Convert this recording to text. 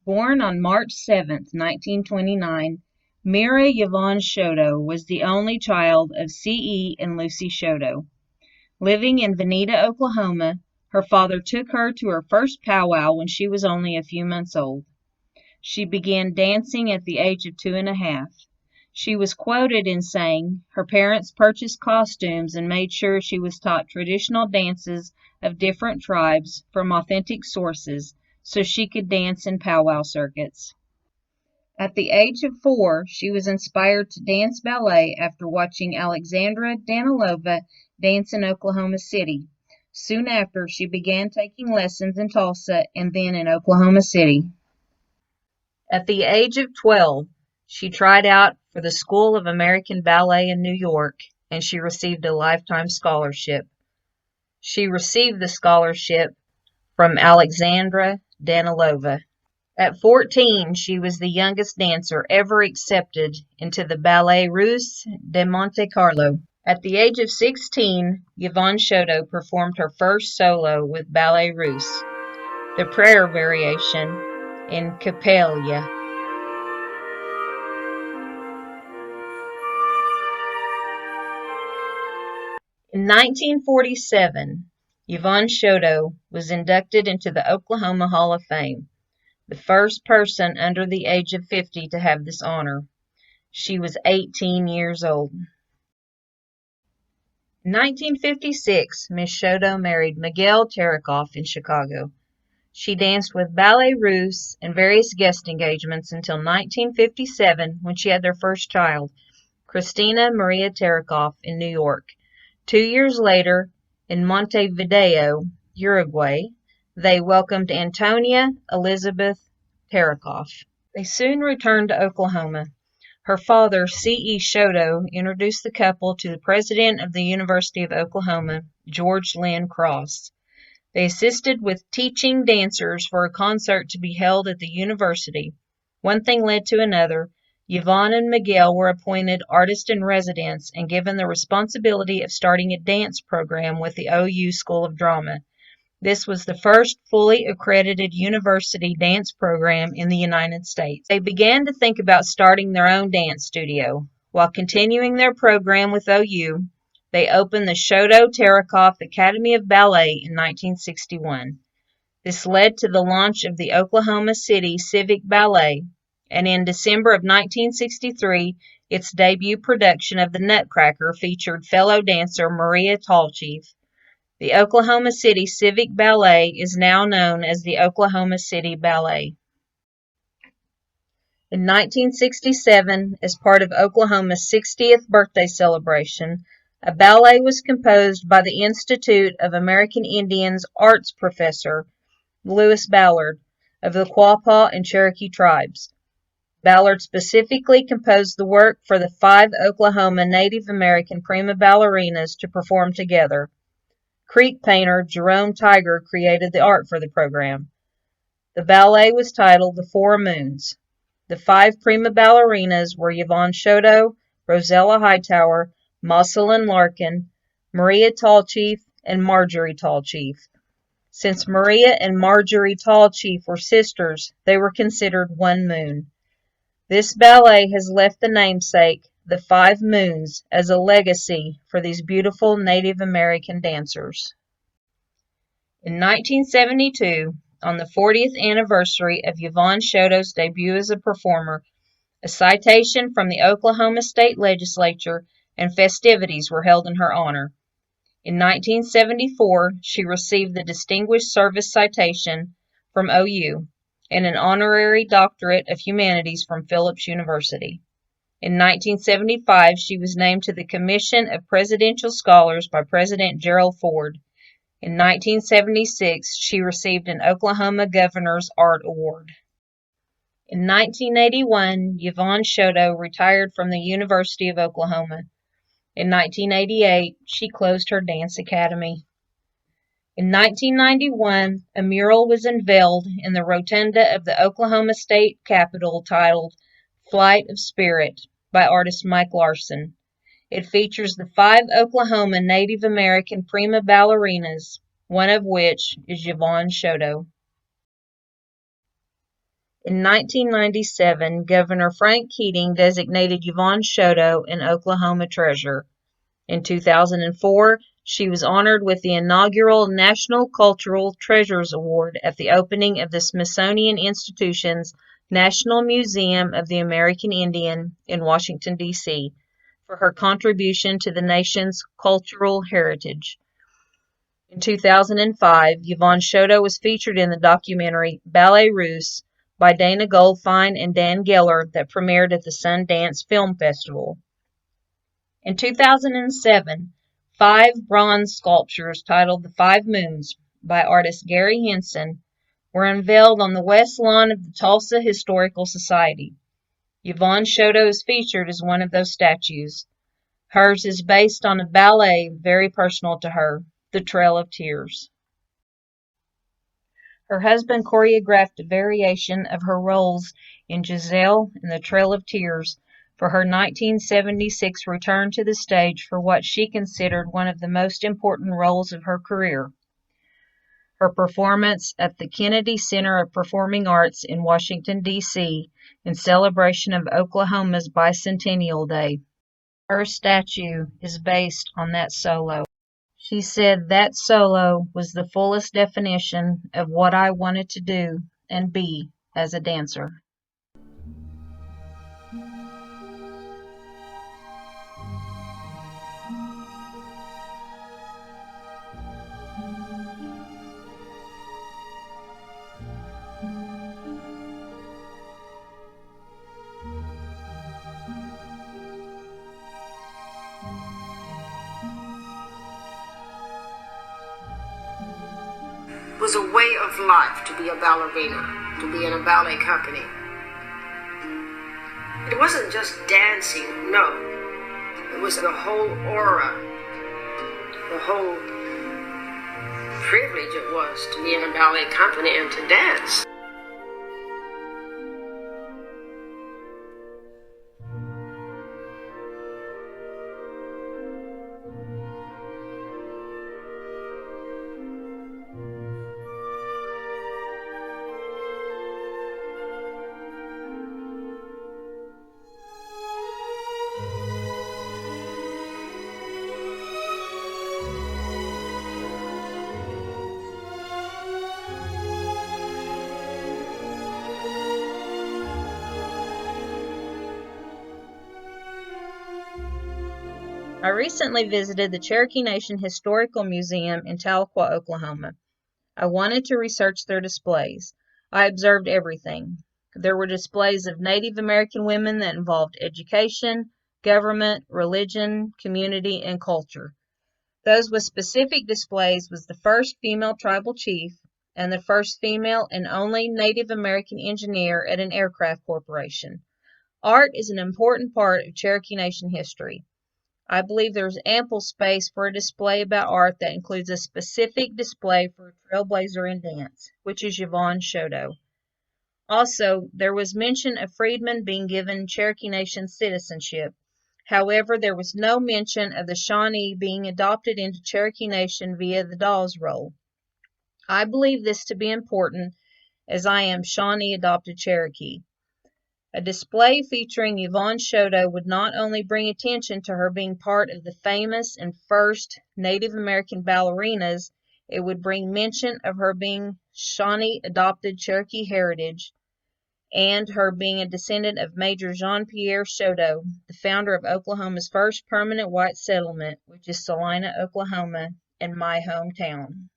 Born on March 7, 1929, Mira Yvonne Chouteau was the only child of C.E. and Lucy Chouteau. Living in Veneta, Oklahoma, her father took her to her first powwow when she was only a few months old. She began dancing at the age of 2.5. She was quoted in saying, her parents purchased costumes and made sure she was taught traditional dances of different tribes from authentic sources so she could dance in powwow circuits. At the age of 4, she was inspired to dance ballet after watching Alexandra Danilova dance in Oklahoma City. Soon after, she began taking lessons in Tulsa and then in Oklahoma City. At the age of 12, she tried out for the School of American Ballet in New York, and she received a lifetime scholarship. She received the scholarship from Alexandra Danilova. At 14, she was the youngest dancer ever accepted into the Ballet Russe de Monte Carlo. At the age of 16, Yvonne Chouteau performed her first solo with Ballet Russe, the prayer variation in Capella. In 1947, Yvonne Chouteau was inducted into the Oklahoma Hall of Fame, the first person under the age of 50 to have this honor. She was 18 years old. In 1956, Miss Chouteau married Miguel Tahlequah in Chicago. She danced with Ballet Russe and various guest engagements until 1957 when she had their first child, Christina Maria Tahlequah, in New York. 2 years later, in Montevideo, Uruguay, they welcomed Antonia Elizabeth Tahlequah. They soon returned to Oklahoma. Her father, C.E. Chouteau, introduced the couple to the president of the University of Oklahoma, George Lynn Cross. They assisted with teaching dancers for a concert to be held at the university. One thing led to another. Yvonne and Miguel were appointed artist-in-residence and given the responsibility of starting a dance program with the OU School of Drama. This was the first fully accredited university dance program in the United States. They began to think about starting their own dance studio. While continuing their program with OU, they opened the Chouteau Tahlequah Academy of Ballet in 1961. This led to the launch of the Oklahoma City Civic Ballet, and in December of 1963, its debut production of The Nutcracker featured fellow dancer Maria Tallchief. The Oklahoma City Civic Ballet is now known as the Oklahoma City Ballet. In 1967, as part of Oklahoma's 60th birthday celebration, a ballet was composed by the Institute of American Indians arts professor Lewis Ballard of the Quapaw and Cherokee tribes. Ballard specifically composed the work for the 5 Oklahoma Native American Prima Ballerinas to perform together. Creek painter Jerome Tiger created the art for the program. The ballet was titled The 4 Moons. The 5 prima ballerinas were Yvonne Chouteau, Rosella Hightower, Mosselin Larkin, Maria Tallchief, and Marjorie Tallchief. Since Maria and Marjorie Tallchief were sisters, they were considered one moon. This ballet has left the namesake, the 5 Moons, as a legacy for these beautiful Native American dancers. In 1972, on the 40th anniversary of Yvonne Chouteau's debut as a performer, a citation from the Oklahoma State Legislature and festivities were held in her honor. In 1974, she received the Distinguished Service Citation from OU and an Honorary Doctorate of Humanities from Phillips University. In 1975, she was named to the Commission of Presidential Scholars by President Gerald Ford. In 1976, she received an Oklahoma Governor's Art Award. In 1981, Yvonne Chouteau retired from the University of Oklahoma. In 1988, she closed her dance academy. In 1991, a mural was unveiled in the rotunda of the Oklahoma State Capitol titled Flight of Spirit by artist Mike Larson. It features the 5 Oklahoma Native American prima ballerinas, one of which is Yvonne Chouteau. In 1997, Governor Frank Keating designated Yvonne Chouteau an Oklahoma treasure. In 2004, she was honored with the inaugural National Cultural Treasures Award at the opening of the Smithsonian Institution's National Museum of the American Indian in Washington, D.C., for her contribution to the nation's cultural heritage. In 2005, Yvonne Chouteau was featured in the documentary Ballet Russe by Dana Goldfein and Dan Geller that premiered at the Sundance Film Festival. In 2007, 5 bronze sculptures titled The 5 Moons by artist Gary Henson were unveiled on the west lawn of the Tulsa Historical Society. Yvonne Chouteau is featured as one of those statues. Hers is based on a ballet very personal to her, The Trail of Tears. Her husband choreographed a variation of her roles in Giselle and The Trail of Tears for her 1976 return to the stage for what she considered one of the most important roles of her career. Her performance at the Kennedy Center of Performing Arts in Washington, D.C. in celebration of Oklahoma's Bicentennial Day. Her statue is based on that solo. She said that solo was the fullest definition of what I wanted to do and be as a dancer. It was a way of life to be a ballerina, to be in a ballet company. It wasn't just dancing, no. It was the whole aura, the whole privilege it was to be in a ballet company and to dance. I recently visited the Cherokee Nation Historical Museum in Tahlequah, Oklahoma. I wanted to research their displays. I observed everything. There were displays of Native American women that involved education, government, religion, community, and culture. Those with specific displays was the first female tribal chief and the first female and only Native American engineer at an aircraft corporation. Art is an important part of Cherokee Nation history. I believe there is ample space for a display about art that includes a specific display for a trailblazer in dance, which is Yvonne Chouteau. Also, there was mention of freedmen being given Cherokee Nation citizenship. However, there was no mention of the Shawnee being adopted into Cherokee Nation via the Dawes roll. I believe this to be important, as I am Shawnee adopted Cherokee. A display featuring Yvonne Chouteau would not only bring attention to her being part of the famous and first Native American ballerinas, it would bring mention of her being Shawnee adopted Cherokee heritage and her being a descendant of Major Jean-Pierre Chouteau, the founder of Oklahoma's first permanent white settlement, which is Salina, Oklahoma, and my hometown.